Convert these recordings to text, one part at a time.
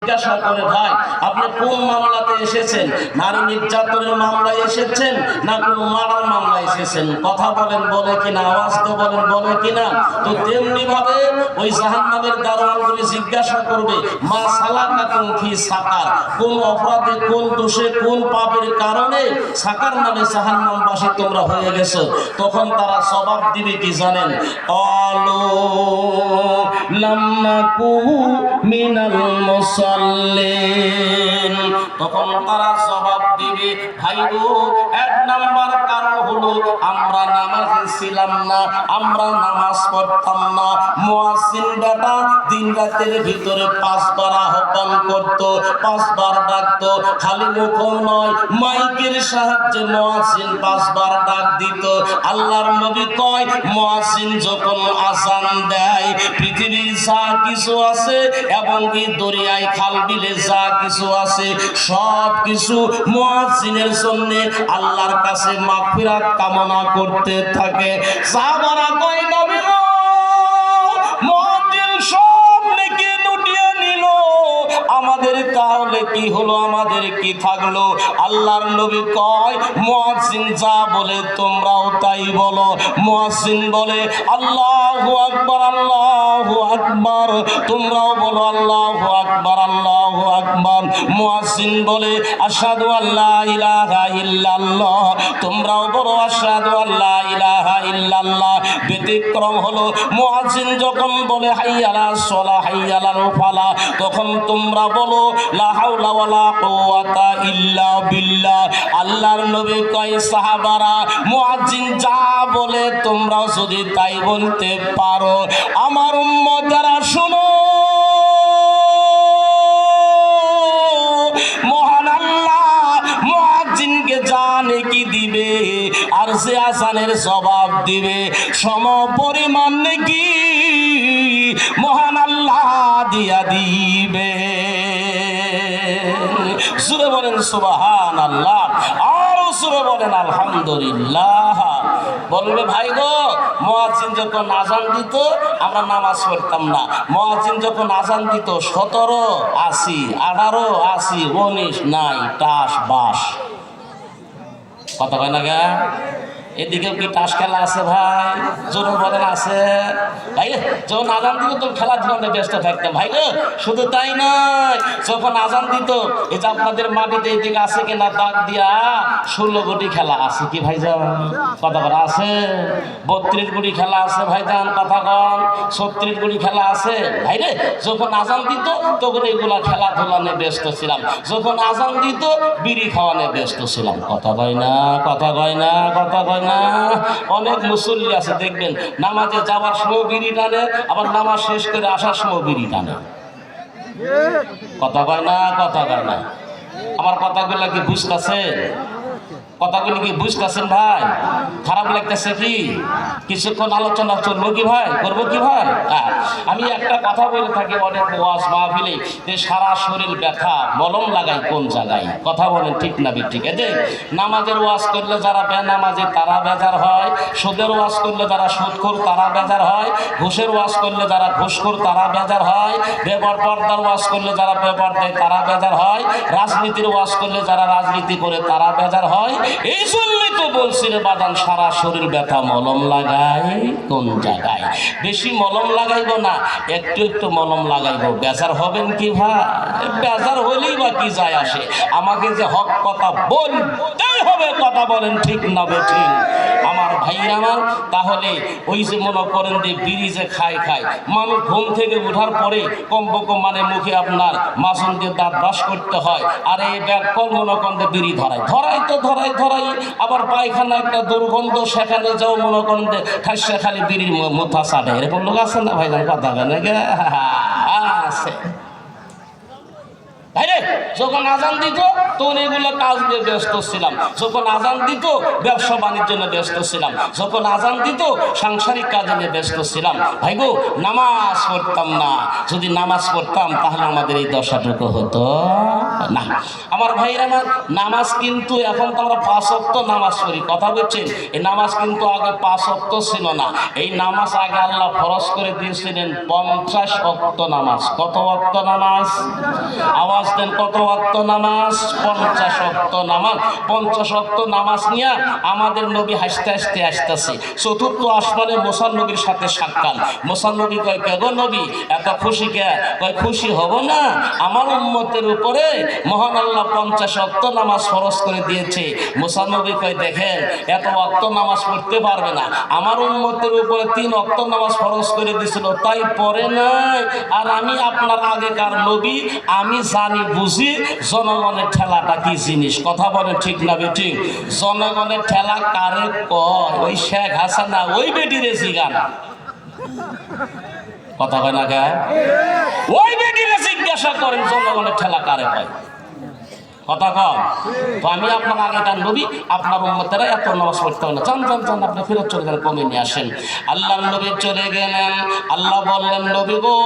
জিজ্ঞাসা করে, ভাই আপনি কোন মামলাতে এসেছেন? নারী নির্যাতনের মামলায় এসেছেন না কোনো মারার মামলায় এসেছেন? কথা বলেন, বলে কিনা? আওয়াজ তো বলেন, বলে কিনা? তো তেমনি ভাবে ওই জাহান্নামের দারোয়ানগুলি জিজ্ঞাসা করবে, মা সালাকাকুম ফি সাকার, কোন অপরাধে, কোন দোষে, কোন পাপের কারণে সাকার নামে জাহান্নামবাসী তোমরা হয়ে গেছো? তখন তারা জবাব দিবে কি জানেন? আলো লাম নাকু মিনাল মুসাল্লিন। তখন তারা জবাব দিবে, ভাই গো, এক নাম্বার কারণ হলো আমরা নামাজে ছিলাম না, আমরা নামাজ পড়তাম না। মুয়াজ্জিন বেটা দিন রাতের ভিতরে 5 বার আহ্বান করত, 5 বার ডাকতো, খালি মুখও নয়, মাইকের সাহায্যে মুয়াজ্জিন 5 বার ডাক দিত। আল্লাহর নবী কয়, মুয়াজ্জিন যখন আযান দেয়, পৃথিবীর যা কিছু আছে এবং কি দরিয়ায় খাল বিলে যা কিছু আছে সব কিছু মুয়াজ্জিনের জন্য আল্লাহর কাছে মাগফিরাত কামনা করতে থাকে। সাহাবারা কয়, নবী গো, মুয়াজ্জিন সব নেকি লুটিয়ে নিল, আমাদের তাহলে কি হলো? আমাদের কি থাকলো? আল্লাহর নবী কয়, মুয়াজ্জিন যা বলে তোমরাও তাই বলো। মুয়াজ্জিন বলে আল্লাহু আকবার, আল্লাহু আকবার, তোমরাও বলো আল্লাহু আকবার, আল্লাহু আকবার। মুয়াজ্জিন বলে আশহাদু আল্লা ইলাহা ইল্লাল্লাহ, তোমরাও বলো আশহাদু আল্লা ইলাহা ইল্লাল্লাহ। ব্যতিক্রম হলো মুয়াজ্জিন যখন বলে হাইয়া আলাস সালাহ, হাইয়া আলাল ফালাহ, তখন তোমরা বলো লা হাওলা ওয়ালা কুওয়াতা ইল্লা বিল্লাহ। আল্লাহর নবী কয়, সাহাবারা মুয়াজ্জিন যা বলে তোমরাও যদি তাই বলতে পারো, আমার উম্মতেরা শোনো, মহান আল্লাহ মুয়াজ্জিনকে জানে কি দিবে, আর সে আযানের জবাব দিবে সম পরিমাণ নাকি মহান আল্লাহ দিয়া দিবে। সুরে বলেন সুবহানাল্লাহ, আর সুরে বলেন আলহামদুলিল্লাহ। বলবে, ভাই গো, মুয়াজ্জিন যখন আযান দিত আমরা নামাজ পড়তাম না। মুয়াজ্জিন যখন আযান দিত 17, 80, 18, 80, 19 নাই, টাস বাস। কথা কয় না গা? এদিকেও কি তাস খেলা আছে ভাই? জোরে বলেন আছে ভাই? যখন আজান দিত তো খেলাধুলা ব্যস্ত থাকতাম ভাই গো। শুধু তাই নয়, যখন আজান দিত, এই যে আপনাদের মাটিতে এদিকে আছে কিনা দাগ দিয়া 16 গুটি খেলা আছে কি ভাইজান? কথা বলা আছে। 32 গুটি খেলা আছে ভাইজান, কথা কন। 36 গুটি খেলা আছে ভাই রে। যখন আজান দিত তখন এগুলা খেলাধুলা নিয়ে ব্যস্ত ছিলাম। যখন আজান দিত বিড়ি খাওয়া নিয়ে ব্যস্ত ছিলাম। কথা কয় না, কথা কয় না, কথা কয় না। অনেক মুসল্লি আছে দেখবেন, নামাজে যাওয়ার সময় বিড়ি টানে, আবার নামাজ শেষ করে আসার সময় বিড়ি টানে। কথা কয় না, কথা কয় না। আমার কথাগুলো কি বুঝতেছেন? কথাগুলি কি বুঝতেছেন ভাই? খারাপ লাগতেছে কি? কিছুক্ষণ আলোচনা চলবো কি ভাই? করবো কি ভাই? আমি একটা কথা বলে থাকি অনেক ওয়াজ মাহফিলে, যে সারা শরীর ব্যথা, মলম লাগাই কোন জায়গায়? কথা বলেন ঠিক না ঠিক? এই যে নামাজের ওয়াজ করলে যারা বেনামাজি তারা বেজার হয়, সুদের ওয়াজ করলে যারা সুদখোর তারা বেজার হয়, ঘুষের ওয়াজ করলে যারা ঘুষখোর তারা বেজার হয়, বেপরদার ওয়াজ করলে যারা বেপরদায় তারা বেজার হয়, রাজনীতির ওয়াজ করলে যারা রাজনীতি করে তারা বেজার হয়। এই জন্যই তো বলছি রে বাদান, সারা শরীর ব্যথা, মলম লাগাই কোন জায়গায়? বেশি মলম লাগাইবো না, একটু একটু মলম লাগাইবো। বেজার হবেন কি ভাই? বেজার হলেই বা কি যায় আসে? আমাকে যে হক কথা বলতেই হবে। কথা বলেন ঠিক না বেঠিক আমার ভাইরা আমার? তাহলে ওই যে মনে করেন যে বিড়ি যে খায় মানুষ, ঘুম থেকে ওঠার পরে কমপক্ষে মানে মুখে আপনার মাসুম দিয়ে দাঁত ব্রাশ করতে হয়, আর এই ব্যাগ কল মনে করেন বিড়ি ধরাই তো ধরাই, আবার পায়খানা একটা দুর্গন্ধ, সেখানে যাও মনে করেন যে খাইসা খালি বিড়ির মুথা ছাড়ে। এরকম লোক আছে না ভাই? কথা বলে আছে। ভাই রে, যখন আজান দিত তখন এগুলো কাজ নিয়ে ব্যস্ত ছিলাম, যখন আজান দিত ব্যবসা বাণিজ্য নিয়ে ব্যস্ত ছিলাম, যখন আজান দিত সাংসারিক কাজে নিয়ে ব্যস্ত ছিলাম। ভাই গো, নামাজ পড়তাম না। যদি নামাজ পড়তাম তাহলে আমাদের এই দশাটুকু হতো না। আমার ভাইরা, আমার নামাজ কিন্তু এখন তো আমরা 5 ওয়াক্ত নামাজ পড়ি, কথা বলছেন। এই নামাজ কিন্তু আগে 5 ওয়াক্ত ছিল না। এই নামাজ আগে আল্লাহ ফরজ করে দিয়েছিলেন 50 ওয়াক্ত নামাজ। কত ওয়াক্ত নামাজ? আওয়াজ দেন, কত ওয়াক্ত নামাজ? 50 ওয়াক্ত নামাজ। 50 ওয়াক্ত নামাজ নিয়ে আমাদের নবী হাসতে হাসতে আসতেছে। চতুর্থ আসমানে মুসা নবীর সাথে সাক্ষাৎ। মুসা নবী কয়, কে গো নবী, এত খুশি কে? কয়, খুশি হব না, আমার উম্মতের উপরে মহান আল্লাহ 50 ওয়াক্ত নামাজ ফরজ করে দিয়েছে। মুসা নবী কয়, দেখেন, এত ওয়াক্ত নামাজ পড়তে পারবে না, আমার উম্মতের উপরে 3 ওয়াক্ত নামাজ ফরজ করে দিয়েছিল, তাই পড়ে নাই। আর আমি আপনার আগেকার নবী, আমি জানি বুঝি জনগণের ঠেলাটা কি জিনিস। কথা বলেন ঠিক না বেটি? জনগণের ঠেলা কারে কয়? ওই শেখ হাসিনা ওই বেটিরে জিগান। কথা কয় না কে? ওই বেটিরে জিজ্ঞাসা করেন জনগণের ঠেলা কারে কয়। কথা কম। তো আমি আপনার আগেকার নবী, আপনার উম্মতেরা এত নামাজ পড়তে হবে না। চান চান চান, আপনি ফেরত চলে গেলেন, কমে নিয়ে আসেন। আল্লাহ নবী চলে গেলেন। আল্লাহ বললেন, নবী গো,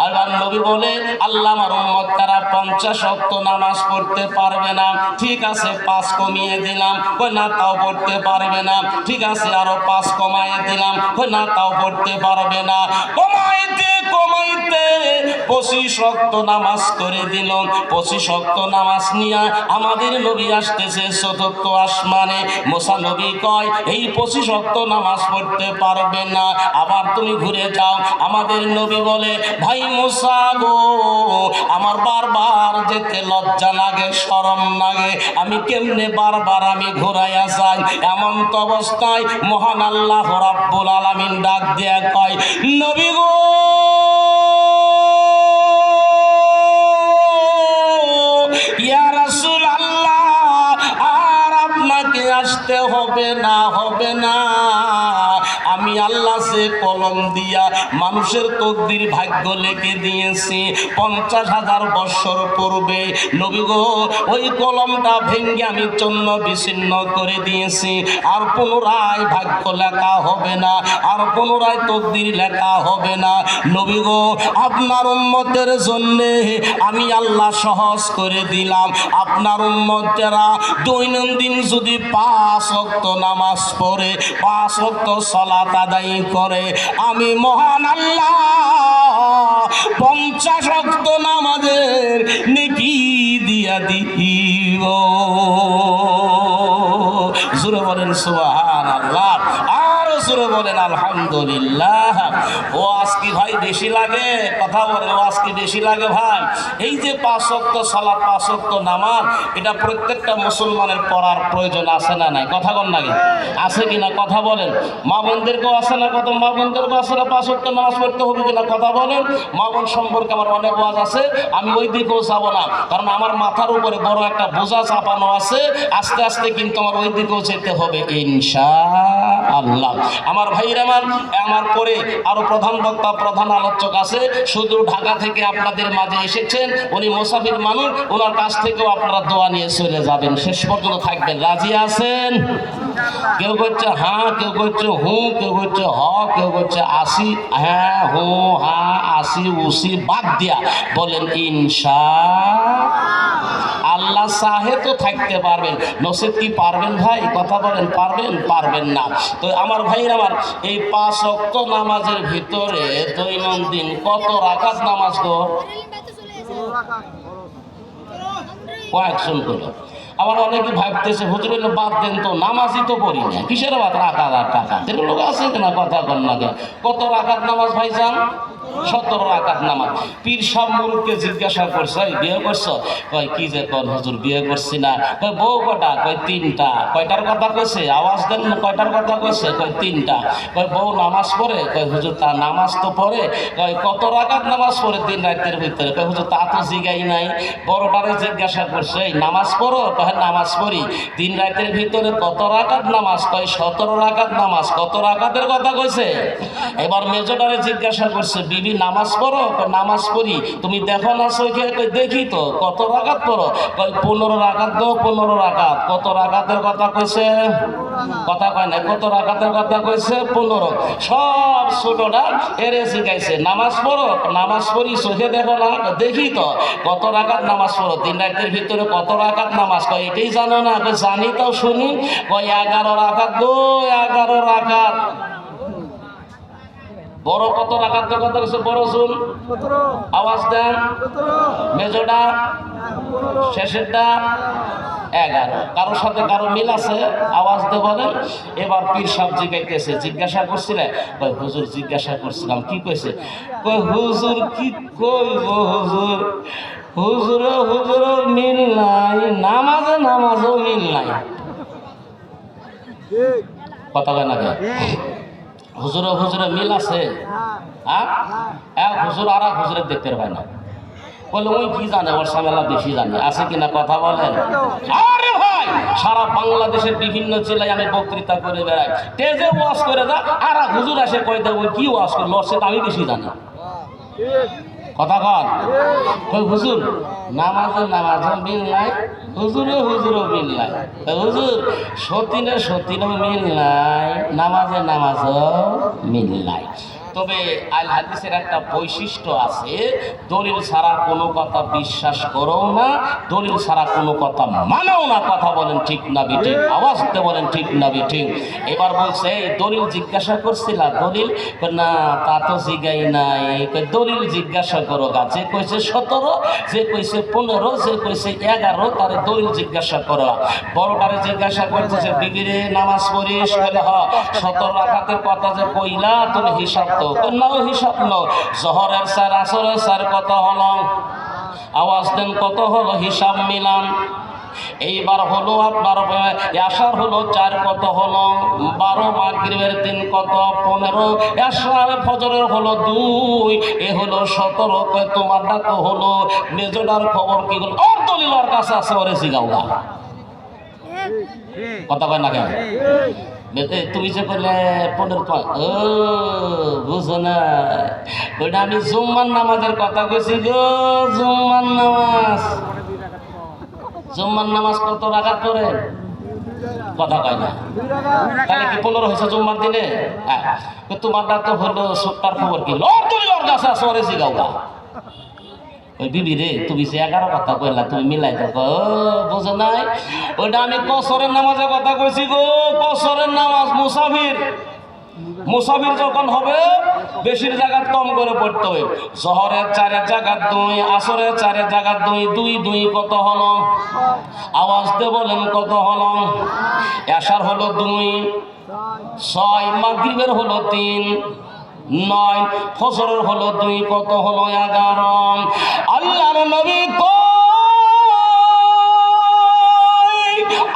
আল্লাহ নবী বলে, আল্লাহ আমার উম্মত তারা 50 ওয়াক্ত নামাজ পড়তে পারবে না। ঠিক আছে, 5 কমিয়ে দিলাম। কই না, তাও পড়তে পারবে না। ঠিক আছে, আরো 5 কমায়ে দিলাম। কই না, তাও পড়তে পারবে না। কমাইতে কমাইতে 25 ওয়াক্ত নামাজ করে দিল। 25 ওয়াক্ত নামাজ নিয়া আমাদের নবী আসতেছে চতুর্থ আসমানে। মুসা নবী কয়, এই 25 ওয়াক্ত নামাজ পড়তে পারবে না, আবার তুমি ঘুরে যাও। আমাদের নবী বলে, ভাই মুসা গো, আমার বারবার যেতে লজ্জা লাগে, শরম লাগে, আমি কেমনে বারবার আমি ঘুরাইয়া যাই। এমন তো অবস্থায় মহান আল্লাহ রাব্বুল আলামিন ডাক দিয়া কয়, নবী গো, ইয়া রাসূলুল্লাহ, আর আপনাকে আসতে হবে না, হবে না। আমি আল্লাহ সে কলম দিয়া মানুষের তকদির ভাগ্য লিখে দিয়েছি 50,000 বছর পূর্বে। নবী গো, ওই কলমটা ভেঙে আমি চূর্ণ বিচ্ছিন্ন করে দিয়েছি। আর পুনরায় ভাগ্য লেখা হবে না, আর পুনরায় তকদির লেখা হবে না। নবী গো, আপনার উম্মতের জন্য আমি আল্লাহ সহজ করে দিলাম। আপনার উম্মতেরা দৈনন্দিন যদি 5 ওয়াক্ত নামাজ পড়ে, 5 ওয়াক্ত সালাত আদায় করে, আমি মহান আল্লাহ 50 ওয়াক্ত নামাজের নেকি দিয়া দিব। জোরে বলেন সুবহানাল্লাহ, আরো জোরে বলেন আলহামদুলিল্লাহ। ও আজকে ভাই বেশি লাগে? কথা বলেন, ও আজকে বেশি লাগে ভাই? এই যে 5 ওয়াক্ত সালাত, 5 ওয়াক্ত নামাজ, এটা প্রত্যেকটা মুসলমানের পড়ার প্রয়োজন আছে না নাই? কথা বল নাকি? আছে কিনা? কথা বলেন। মা বোনদেরকেও আছে না? কত মা বোনদেরকেও আছে না 5 ওয়াক্ত নামাজ পড়তে হবে কিনা? কথা বলেন। মা বোন সম্পর্কে আমার অনেক ওয়াজ আছে, আমি ওই দিকেও যাব না, কারণ আমার মাথার উপরে বড় একটা বোঝা চাপানো আছে। আস্তে আস্তে কিন্তু আমার ওই দিকেও যেতে হবে ইনশাআল্লাহ। আমার ভাইরা, আমার পরে আরো প্রধান বক্তা, প্রধান আলোচক আছে, শুধু ঢাকা থেকে আপনাদের মাঝে এসেছেন, উনি মুসাফির মানুষ, ওনার কাছ থেকেও আপনারা দোয়া নিয়ে চলে যাবেন, শেষ পর্যন্ত থাকবেন। রাজি আছেন? কেউ করছে হ্যাঁ, কেউ করছে হু, কেউ করছে হ, কেউ করছে আসি। হ্যাঁ, হু, হা, আসি, উসি বাদ দিয়া বলেন ইনশাআল্লাহ। চাহে তো থাকতে পারবেন, নসিব কি পারবেন ভাই? কথা বলেন, পারবেন? পারবেন না। তো আমার ভাই, আমার এই 5 ওয়াক্ত নামাজের ভিতরে দৈনন্দিন কত রাকাত নামাজ গো? কয়েকজন করে। আবার অনেকে ভাবতেছে, হুজুর হইলে বাদ দেন তো, নামাজই তো পড়ি না, কিসের বাদ? রাকাত আর টাকা এর লোক আছে কিনা? কথা বল না। কত রাকাত নামাজ ভাই যান? 17 রাকাত নামাজ। পীর সাহেব মুরুদকে জিজ্ঞাসা করছে, বিয়ে করছো? কয় কি যে কর হুজুর, বিয়ে করছি না। কয় বউ কটা? কয় 3টা। কয়টার কথা কইছে? আওয়াজ দেন না, কয়টার কথা কইছে? কয় 3টা। কয় বউ নামাজ পড়ে? কয় হুজুর তা নামাজ তো পড়ে। কয় কত রাকাত নামাজ পড়ে দিন রাতের ভিতরে? কয় হুজুর তা তো জিগাই নাই। বড়টারে জিজ্ঞাসা করছে, এই নামাজ পড়ো? কয় নামাজ পড়ি। দিন রাতের ভিতরে কত রাকাত নামাজ? কয় 17 রাকাত নামাজ। কত রাকাতের কথা কইছে? এবার মেজোটারে জিজ্ঞাসা করছে, বিবি নামাজ পড়ো? নামাজ পড়ি। তুমি দেখো না চোখে? দেখি তো। কত রাকাত পড়ো? 15 রাকাত গো, 15 রাকাত। কত রাকাতের কথা কইছে? কথা কয় না। কত রাকাতের কথা কইছে? 15। সব ছোটটা এরে শিখাইছে নামাজ পড়ো? নামাজ পড়ি। চোখে দেখো না? দেখি তো। কত রাকাত নামাজ পড়ো? 3 রাতের ভিতরে কত রাকাত নামাজ? কয় এটাই জানো না? জানি তো, শুনি। কয় 11 রাকাত গো, 11 রাকাত। বড় কত রাকাতের কথা কইছে? বড় শুন, আওয়াজ দেন। মেজোটা, শেষেরটা 11। কারোর সাথে কারো মিল আছে? আওয়াজ দিয়ে বলেন। এবার পীর সাহেব জিজ্ঞাসা জিজ্ঞাসা করছিলেন, কই হুজুর জিজ্ঞাসা করছিলাম। কি কইছে? কই হুজুর কি কইব হুজুর, হুজুর হুজুর মিল নাই, নামাজে নামাজও মিল নাই। কথা কয় না? হুজুর হুজুরে মিল আছে? হ্যাঁ, এক হুজুর আর এক হুজুরের দেখতে পায় না। বলে ওই কি জানে, ওর সামেলা বেশি জানে। আছে কিনা কথা বলেন? আরে ভাই, সারা বাংলাদেশের বিভিন্ন জেলায় আমি বক্তৃতা করে বেড়াই, তেজে ওয়াজ করে যা, আর এক হুজুর আসে কই দেব কি ওয়াজ করলো, ওর সাথে আমি বেশি জানি। কথা কন। কই হুজুর নামাজে নামাজও মিল নাই, হুজুরে হুজুরও মিল নাই। হুজুর সতীনে সতীনও মিল নাই, নামাজে নামাজও মিল নাই। তবে আল হাদিসের একটা বৈশিষ্ট্য আছে, দলিল ছাড়া কোনো কথা বিশ্বাস করো না, দলিল ছাড়া কোনো কথা মানাও না। কথা বলেন ঠিক না বেঠিক? আওয়াজ দিতে বলেন ঠিক না বেঠিক? এবার বলছে দলিল জিজ্ঞাসা করছিলা? দলিল না, তা তো জিগাই নাই। দলিল জিজ্ঞাসা করো গা। যে কইছে 17, যে কইছে 15, যে কইছে 11, তারে দলিল জিজ্ঞাসা করো। বড়টারে জিজ্ঞাসা করতেছে, বিবিরে নামাজ পড়িস? বলে হ। 17 রাকাতের কথা যে কইলা, তুমি হিসাব তো নাও, হিসাব নাও। জহরের 4, আসরের 4 কত হলো? আওয়াজ দেন, কত হলো? হিসাব মিলান। এইবার হলো আপনার আশার হলো 4, কত হলো? 12। মাগরিবের 3 কত? 15। আশার ফজরের হলো 2, এ হলো 17। কয় তোমারটা তো হলো। মেজোটার খবর কি হলো? ওর দলিল ওর কাছে আছে, ওরে জিগাওগা। কথা কয় না কেন? তুমি যে বললে 15, ও বুঝো না, ওইটা আমি জুম্মার নামাজের কথা কইছি গো। জুম্মার নামাজ, জুম্মার নামাজ কত রাকাত পড়ে? কথা কয় না। তাহলে কি 15 হয়েছে জুম্মার দিনে? হ্যাঁ। তোমারটা তো হলো 17। খবর কি হলো? ওর দলিল ওর কাছে আছে, ওরে জিগাওগা। ওই বিবি রে, তুমি যে 11 কথা কইলা, তুমি মিলাই দেখো। বুঝো নাই? ওইটা আমি কসরের নামাজের কথা কইছি গো। কসরের নামাজ মুসাফির, মুসাফির যখন হবে বেশির জায়গা কম করে পড়তে হবে। জহরের 4 জায়গা 2, আসরের 4 জায়গা 2, 2 2 কত হলো? আওয়াজ দিয়ে বলেন কত হলো? এশার হলো 2, 6। মাগরিবের হলো 3, 9। ফজরের হলো 2, কত হলো? 11। আল্লাহর নবী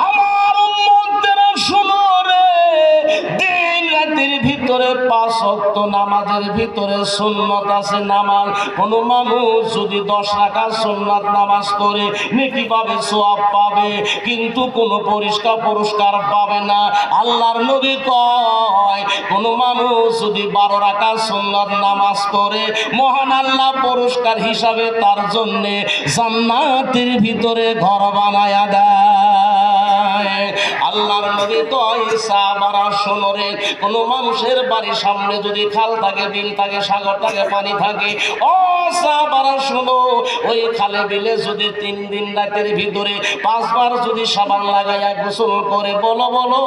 আমার উম্মতরা শুনো রে, দিন রাতের ভিতরে 5 ওয়াক্ত নামাজের ভিতরে সুন্নত আছে নামাজ। কোন মানুষ যদি 10 রাকাত সুন্নাত নামাজ করে নেকি পাবে, সওয়াব পাবে, কিন্তু কোনো পুরস্কার পাবে না। আল্লাহর নবী কয় কোন মানুষ যদি 12 রাকাত সুন্নাত নামাজ করে, মহান আল্লাহ পুরস্কার হিসাবে তার জন্য জান্নাতের ভিতরে ঘর বানায়া দেয়। আল্লাহর নবী কয় সাহাবারা শোনো রে, কোন মানুষের বাড়ির সামনে যদি খাল থাকে, বিল থাকে, সাগর থাকে, পানি থাকে, ও সাহাবারা শোনো, ওই খালে বিলে যদি 3 দিন রাতের ভিতরে 5 বার যদি সাবান লাগাইয়া গোসল করে, বলো বলো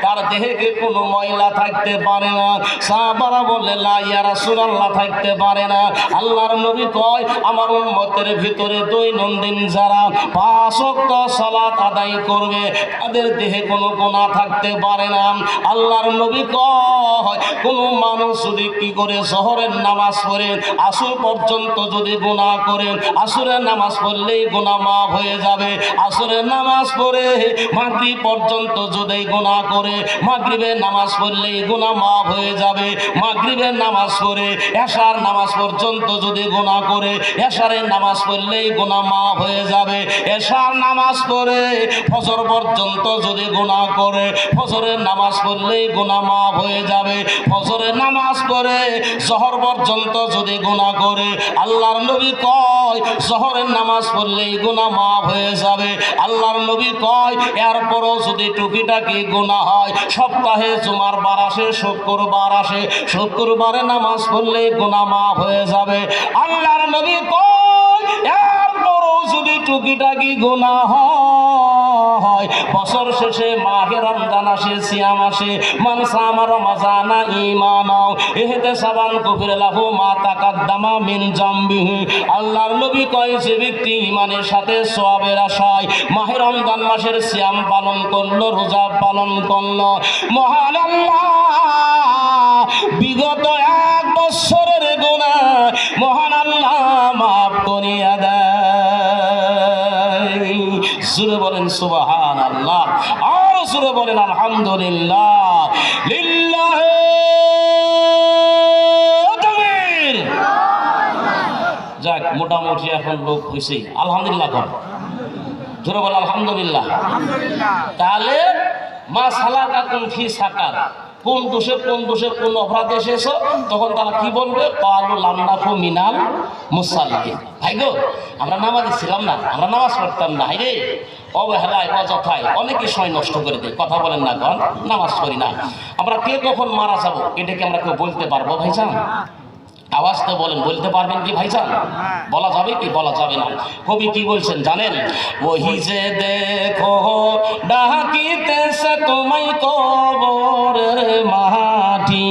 তার দেহে কোনো ময়লা থাকতে পারে না? সাহাবারা বলে লা ইয়া রাসূলুল্লাহ, থাকতে পারে না। আল্লাহর নবী কয় আমার উম্মতের ভিতরে দৈনন্দিন যারা 5 ওয়াক্ত সালাত আদায় করবে, তাদের দেহে কোনো গুনাহ থাকতে পারে না। আল্লাহর নবী কয় কোন মানুষ যদি কি করে জোহরের নামাজ পড়ে আসর পর্যন্ত যদি গুনাহ করে, আসরের নামাজ পড়লেই গুনাহ মাফ হয়ে যাবে। আসরের নামাজ পড়ে মাগরিব পর্যন্ত যদি গুনাহ করে, মাগরিবের নামাজ পড়লেই গুনাহ মাফ হয়ে যাবে। মাগরিবের নামাজ পড়ে এশার নামাজ পর্যন্ত যদি গুনাহ করে, এশারের নামাজ পড়লেই গুনাহ মাফ হয়ে যাবে। এশার নামাজ পড়ে ফজর পর্যন্ত যদি গুনাহ করে ফজরের নামাজ পড়লেই গুনাহ মাফ হয়ে যাবে। ফজরের নামাজ পড়ে জহর পর্যন্ত যদি গুনাহ করে আল্লাহর নবী কয় জহরের নামাজ পড়লেই গুনাহ মাফ হয়ে যাবে। আল্লাহর নবী কয় এরপরও যদি টুকিটাকি গুনাহ হয়, সপ্তাহে জুমার বার আসে, শুক্রবার আসে, শুক্রবারে নামাজ পড়লেই গুনাহ মাফ হয়ে যাবে। আল্লাহর নবী কয় এরপরও যদি টুকিটাকি গুনাহ হয়, বছর শেষে মাহে রমজান আসে, সিয়াম আসে, মান সামা রমাজানা ঈমানাও ইহতিসাবান গুফিরা লাহু মা তাকাদ্দামা মিন জামবিহি। আল্লাহর নবী কয় যে ব্যক্তি ঈমানের সাথে সওয়াবের আশায় মাহে রমজান মাসের সিয়াম পালন করলো, রোজা পালন করলো, মহান আল্লাহ বিগত এক বছরের গুনাহ মহান আল্লাহ মাফ করিয়া দেয়। জোরে বলেন সুবহানাল্লাহ, আর জোরে বলেন আলহামদুলিল্লাহ। লিল্লাহি তাকবীর। যাক, মোটামুটি এখন লোক হয়েছে, আলহামদুলিল্লাহ কর, জোরে বলেন আলহামদুলিল্লাহ। তাহলে মা সালাকাকুম ফি সাকার, কোন দোষে কোন অপরাধে এসেছো, তখন তারা কি বলবে? ক্বালু লাম নাকু মিনাল মুসাল্লিন। ভাই গো, আমরা নামাজে ছিলাম না, আমরা নামাজ পড়তাম না। হাইরে অবহেলায় অযথায় অনেকে সময় নষ্ট করে দেয়। কথা বলেন না, কন নামাজ পড়ি না। আমরা কে কখন মারা যাবো এটাকে আমরা কেউ বলতে পারবো ভাইজান? আওয়াজ তো বলেন, বলতে পারবেন কি ভাইজান? বলা যাবে কি বলা যাবে না? কবি কি বলছেন জানেন? ওহি যে দেখো ডাকিতেছে তোমায় কবরের মাটি,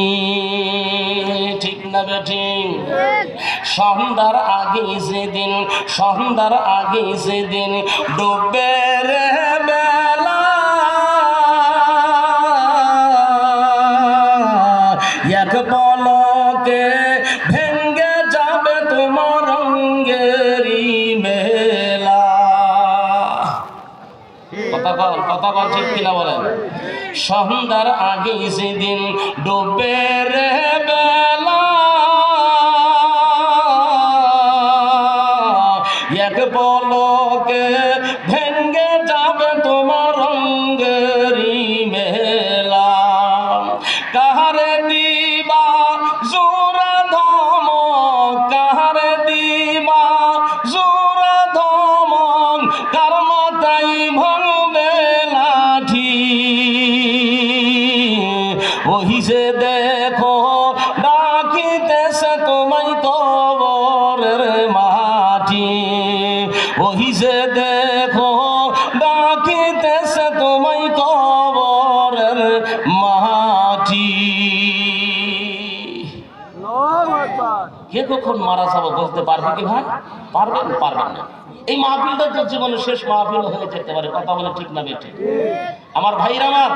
ঠিক না বেঠিক? সন্ধ্যার আগে যেদিন ডুবে রে বেলা, এক পলকে ভেঙ্গে যাবে তোমার রঙ্গেরি মেলা। কথা বল ঠিক কিনা বলেন? সন্ধ্যার আগে যেদিন ডুবে রে বেলা, এক পলকে ভেঙ্গে যাবে তোমার রঙ্গেরি মেলা। কাহারে দিবা জোরে ধমক, কাহারে দিবা জোরে ধমক, কার মাথায় ভাঙবে লাঠি। ওহি যে দেখো ডাকিতেছে তোমায় কবরের মাটি, ওহি যে দেখো ডাকিতেছে তোমায় কবরের মাটি। কে কখন মারা যাবো বলতে পারবে কি ভাই? পারবেন? পারবেন না। এই মাহফিলটা তো জীবনের শেষ মাহফিল হয়ে যেতে পারে। কথা বলে ঠিক না বেঠে? আমার ভাইরা আমার,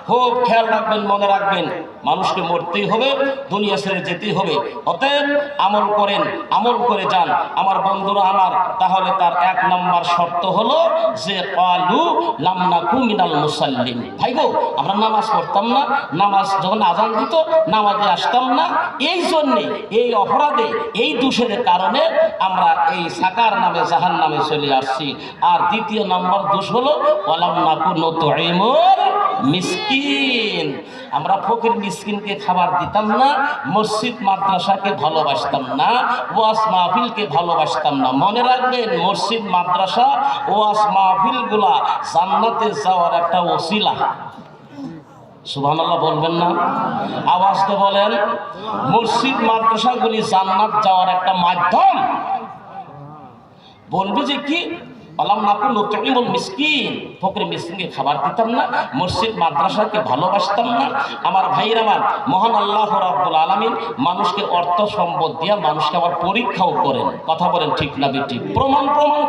খুব খেয়াল রাখবেন, মনে রাখবেন, মানুষকে মরতেই হবে, দুনিয়া ছেড়ে যেতেই হবে। অতএব আমল করেন, আমল করে যান আমার বন্ধুরা আমার। তাহলে তার এক নম্বর শর্ত হলো যে ক্বালু লাম নাকু মিনাল মুসাল্লিন। ভাই গো, আমরা নামাজ পড়তাম না, নামাজ যখন আজান দিত নামাজে আসতাম না, এই জন্যে, এই অপরাধে, এই দোষের কারণে আমরা এই সাকার নামে, জাহান নামে চলে আসছি। আর দ্বিতীয় নম্বর দোষ হলো ওয়ালাম নাকু নুতঈমুল মিসকিন, আমরা ফকির মিসকিনকে খাবার দিতাম না, মসজিদ মাদ্রাসাকে ভালোবাসতাম না, ওয়াজ মাহফিলকে ভালোবাসতাম না। মনে রাখবেন, মসজিদ মাদ্রাসা ওয়াজ মাহফিলগুলা জান্নাতে যাওয়ার একটা ওসিলা। সুবহানাল্লাহ বলবেন না? আওয়াজ তো বলেন। মসজিদ মাদ্রাসাগুলি জান্নাত যাওয়ার একটা মাধ্যম। বলবি যে কি? আলাম নাকু নুতঈমুল মিসকিন, ফকির মিসকিনকে খাবার দিতাম না, মসজিদ মাদ্রাসাকে ভালোবাসতাম না। আমার ভাইরা আমার, মহান আল্লাহ রাব্বুল আলামিন মানুষকে অর্থ সম্পদ দিয়া মানুষকে আবার পরীক্ষাও করেন। কথা বলেন ঠিক না বেঠিক? প্রমাণ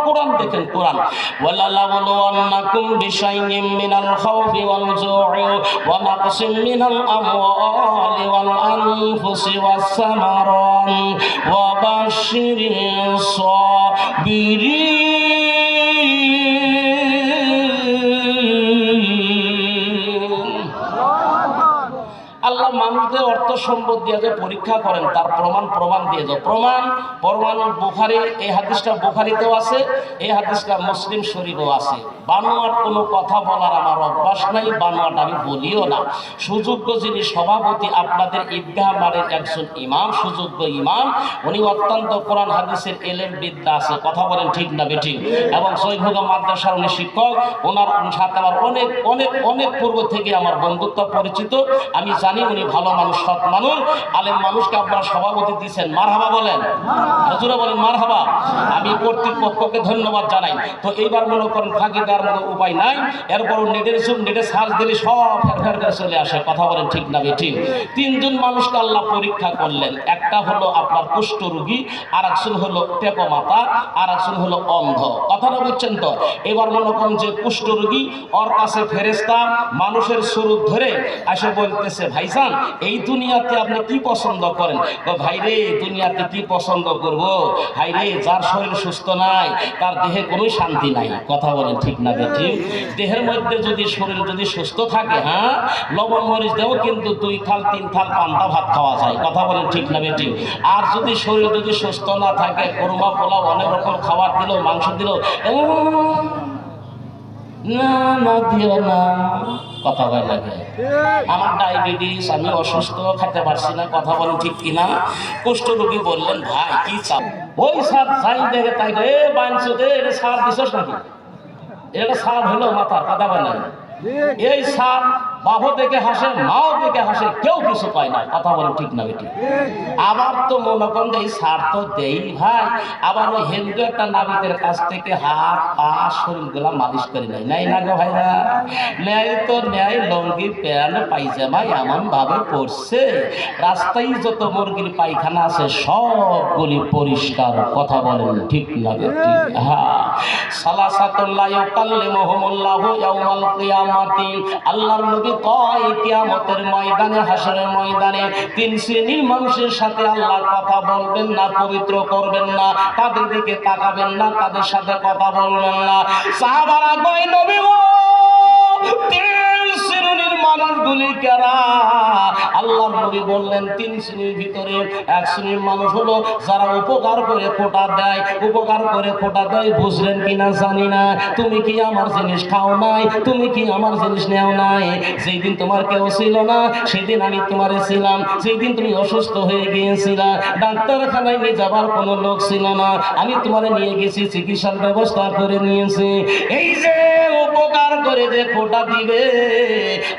কোরআন দেখেন, কোরআন ওয়ালালাবলুওয়ান্নাকুম বিশাইইম মিনাল খাউফি ওয়াল জু'i ওয়া নাকসিম মিনাল আমওয়ালি ওয়াল আনফুসি ওয়াস সামারাত ওয়া বাশশিরিস সাবিরিন। আল্লাহ মানুষ মানুষদের অর্থ সম্পদ দিয়ে যে পরীক্ষা করেন তার প্রমাণ দিয়ে যাও। প্রমাণ বুখারী, এই হাদিসটা বুখারীতেও আছে, এই হাদিসটা মুসলিম শরীফেও আছে। বানোয়াট কোনো কথা বলার আমার অভ্যাস নাই, বানোয়াট আমি বলিও না। সুযোগ্য যিনি সভাপতি আপনাদের ঈদগাহ মাঠের একজন ইমাম, সুযোগ্য ইমাম, উনি অত্যন্ত কোরআন হাদিসের এলেম বিদ্যা আছে, কথা বলেন ঠিক না বেঠিক, এবং সৈভোগা মাদ্রাসার উনি শিক্ষক। ওনার সাথে আমার অনেক অনেক অনেক পূর্ব থেকে আমার বন্ধুত্ব পরিচিত। আমি জানি উনি ভালো মানুষ, সৎ মানুষ, আলেম মানুষকে আপনারা সভাপতি দিচ্ছেন, মারহাবা বলেন, হুজুরা বলেন মারহাবা। আমি কর্তৃপক্ষকে ধন্যবাদ জানাই। তো এইবার মনে করেন ফাঁকি দেওয়ার মতো উপায় নাই, এরপরও নেটের যুগ, নেটে সার্চ দিলে সব ফের করে চলে আসে, কথা বলেন ঠিক না বেঠিক। তিনজন মানুষকে আল্লাহ পরীক্ষা করলেন, একটা হলো আপনার কুষ্ঠ রোগী, আর একজন হলো টেপো মাতা, আর একজন হলো অন্ধ, কথাটা বুঝছেন তো। এবার মনে করেন যে কুষ্ঠ রোগী, ওর কাছে ফেরেশতা মানুষের স্বরূপ ধরে এসে বলতেছে, ভাইজান এই দুনিয়াতে আপনি কি পছন্দ করেন? ভাই রে, দুনিয়াতে কি পছন্দ করব? ভাই রে, যার শরীর সুস্থ নাই তার দেহে কোনো শান্তি নাই, কথা বলেন ঠিক না বেঠিক। দেহের মধ্যে যদি শরীর যদি সুস্থ থাকে, হ্যাঁ, লবণ মরিচ দেও কিন্তু 2 থাল 3 থাল পান্তা ভাত খাওয়া যায়, কথা বলেন ঠিক না বেঠিক। আর যদি শরীর যদি সুস্থ না থাকে, কোরমা পোলাও অনেক রকম খাবার দিল, মাংস দিল, না না দিও না, কথা বলে লাগে। আমার ডায়াবেটিস, আমি অসুস্থ, খেতে পারছি না, কথা বলেন ঠিক কিনা। কুষ্ঠ রোগী বললেন, ভাই কি চাও? ওই সার যাই দেখে তাই এ বাঞ্চুতে এটা সার দিছস নাকি? এটা সার হলো মাথার, কথা বলে এই সার বাবা দেখে হাসে, মাও দেখে হাসে, কেউ কিছু পায় না, কথা বলে ঠিক না বেটি। আবার তো মনে করেন এই সার তো দেই ভাই, আবার ওই হিন্দু একটা নাবিদের কাছ থেকে হাত পা শরীর গুলা মালিশ করে নেয়, নাই না গো ভাইরা? নেয় তো নেয়, লঙ্গি প্যান্ট পাইজামা এমন ভাবে পড়ছে, রাস্তায় যত মুরগির পায়খানা আছে সবগুলি পরিষ্কার, কথা বলেন ঠিক না বেটি। হ্যাঁ, সালাসাতুল্লাহ ইউকাল্লিমুহুমুল্লাহু ইয়াউমাল কিয়ামাতি, আল্লাহর নবী কয় কিয়ামতের ময়দানে, হাসরের ময়দানে 3 শ্রেণীর মানুষের সাথে আল্লাহ কথা বলবেন না, পবিত্র করবেন না, তাদের দিকে তাকাবেন না, তাদের সাথে কথা বলবেন না। সাহাবারা কয়, নবী গো 3 শ্রেণীর মানুষগুলি কারা? আল্লাহর নবী বললেন 3 শ্রেণীর ভিতরে 1 শ্রেণীর মানুষ হলো যারা উপকার করে খোটা দেয়, উপকার করে খোটা দেয়, বুঝলেন কিনা জানি না। তুমি কি আমার জিনিস খাও নাই? তুমি কি আমার জিনিস নেও নাই? যেই দিন তোমার কেউ ছিল না সেই দিন আমি তোমারে ছিলাম, যেই দিন তুমি অসুস্থ হয়ে গিয়েছিলা, ডাক্তারখানায় নিয়ে যাবার কোনো লোক ছিল না, আমি তোমারে নিয়ে গেছি, চিকিৎসার ব্যবস্থা করে নিয়েছি। এই যে উপকার করে যে খোটা দিবে,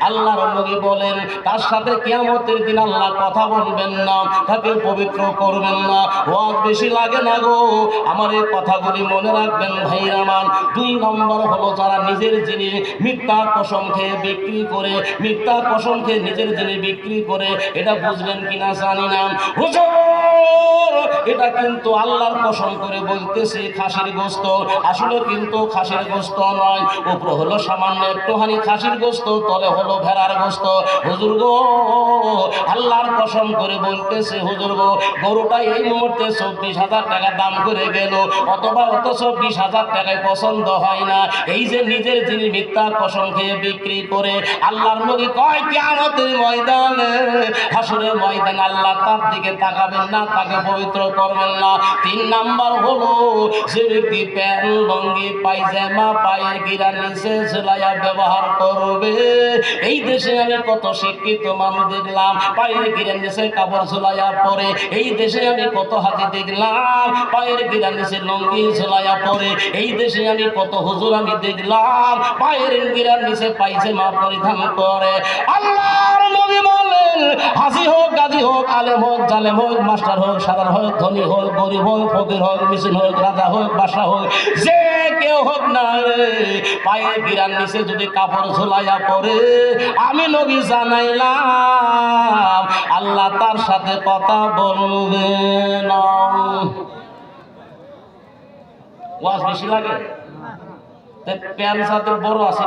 আল্লাহর নবী বলেন তার সাথে কিয়ামতের দিন আল্লাহ কথা বলবেন না, তাকে পবিত্র করবেন না। ওয়াজ বেশি লাগে না গো, আমার এই কথাগুলি মনে রাখবেন ভাইরা আমার। 2 নম্বর হলো যারা নিজের জিনিস মিথ্যা কসম খেয়ে বিক্রি করে, মিথ্যা কসম খেয়ে নিজের জিনিস বিক্রি করে, এটা বুঝলেন কিনা জানি না। হুজুর এটা কিন্তু আল্লাহর কসম করে বলতেছি খাসির গোশত, আসলে কিন্তু খাসির গোশত নয়, উপরে হলো সামান্য একটুখানি খাসির গোশত, তলে হলো ভেড়ার গোশত। হুজুর গো আল্লাহর কসম করে বলতেছে, হুজুর গো গরুটা এই মুহূর্তে 24,000 টাকা দাম করে গেল, অথবা অত 24,000 টাকায় পছন্দ হয় না, এই যে নিজের জিনিস মিথ্যা কসম খেয়ে বিক্রি করে। আল্লাহর নবী কয় কিয়ামতের ময়দানে, হাসরের ময়দানে আল্লাহ তার দিকে তাকাবেন না, তাকে পবিত্র করবেন না। 3 নাম্বার হলো যে ব্যক্তি প্যান্ট লঙ্গি পায়জামা পায়ের গিরার নিচে ঝুলাইয়া ব্যবহার করবে। এই দেশে আমি কত শিক্ষিত মানুষ দেখলাম পায়ের গিরার নিচে কাপড় ঝুলাইয়া পরে, এই দেশে আমি কত হাজি দেখলাম পায়ের গিরার নিচে লঙ্গি ঝুলাইয়া পরে, এই দেশে আমি কত হুজুর আমি দেখলাম পায়ের গিরার নিচে পায়জামা পরিধান করে। আল্লাহর নবী বলেন হাজি হোক, গাজী হোক, আলেম হোক, জালেম হোক, মাস্টার হোক, সাধারণ হোক, ধনী হোক, গরিব হোক, ফকির হোক, মিছিল হোক, রাজা হোক, বাদশা হোক, যে কেউ হোক না রে, পায়ের গিরার নিচে যদি কাপড় ঝুলাইয়া পড়ে, আমি নবী জানাইলাম আল্লাহ তার সাথে কথা বলবে না। ওয়াজ বেশি লাগে? প্যান সাথের বড় আছে,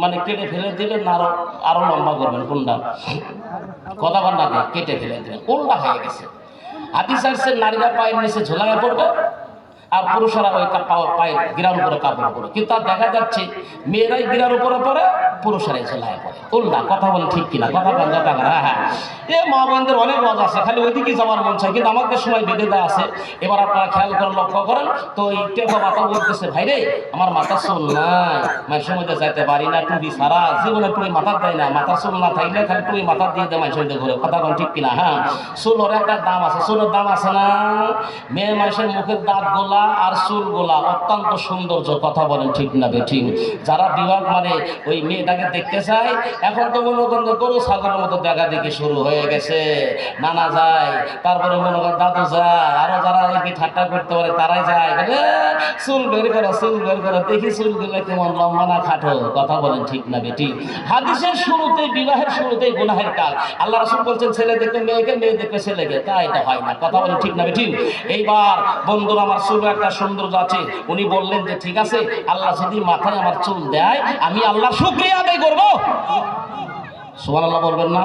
মানে কেটে ফেলে দিলেন না আরো লম্বা করবেন, কোনটা কথা বল না, কেটে ফেলে দিলেন, কোনটা হয়ে গেছে। হাদিস আসছে নারীরা পায়ের নিচে ঝোলাইয়া পড়বে, আর পুরুষেরা ওই পায়ের গিরার উপরে কাপড় পরে। কিন্তু আর দেখা যাচ্ছে মেয়েরাই গিরার উপরে পরে, পুরুষেরাই ছেলায় পরে। উল্টা কথা বলে ঠিক কিনা? কথা বলেন কথা বলেন। হ্যাঁ, এ মা বোনদের অনেক ওয়াজ আছে, খালি ওইদিকে যাওয়ার মন চায়, কিন্তু আমাদের সময় বেঁধে দেওয়া আছে। এবার আপনারা খেয়াল করে লক্ষ্য করেন তো, এই টেপা মাথা বলতেছে, ভাই রে আমার মাথা চুল নাই, মানুষের মধ্যে যাইতে পারি না, টুপি সারা জীবনে টুপি মাথা দেয় না, মাথা চুল না থাকলে খালি টুপি মাথা দিয়ে দেয় মানুষের মধ্যে ঘুরে। কথা বলেন ঠিক কিনা? হ্যাঁ, চুলের একটা দাম আছে, চুলের দাম আছে না? মেয়ে মানুষের মুখের দাঁত গোলা আর চুল গোলা অত্যন্ত সৌন্দর্য। কথা বলেন ঠিক না বেঠিক? যারা বিভাগ মানে ওই মেয়েটাকে দেখতে চায়, এখন তো মনে করেন গরু ছাগলের মতো দেখা দেখি শুরু হয়ে গেছে। নানা যায়, তারপরে মনে করেন দাদু যায়, আরো যারা কি ঠাট্টা করতে পারে তারাই যায়, চুল বের করো, চুল বের করো, দেখি চুলগুলো কেমন লম্বা না খাটো। কথা বলেন ঠিক না বেঠিক? হাদিসের শুরুতেই, বিবাহের শুরুতেই গুনাহের কাজ। আল্লাহ রাসূল বলছেন ছেলে দেখবে মেয়েকে, মেয়ে দেখবে ছেলেকে, তা এটা হয় না। কথা বলেন ঠিক না বেঠিক? এইবার বন্ধুরা আমার চুল একটা সৌন্দর্য আছে, উনি বললেন যে ঠিক আছে, আল্লাহ যদি মাথায় আমার চুল দেয় আমি আল্লাহর শুকরিয়া আদায় করবো। সুবহানাল্লাহ বলবেন না?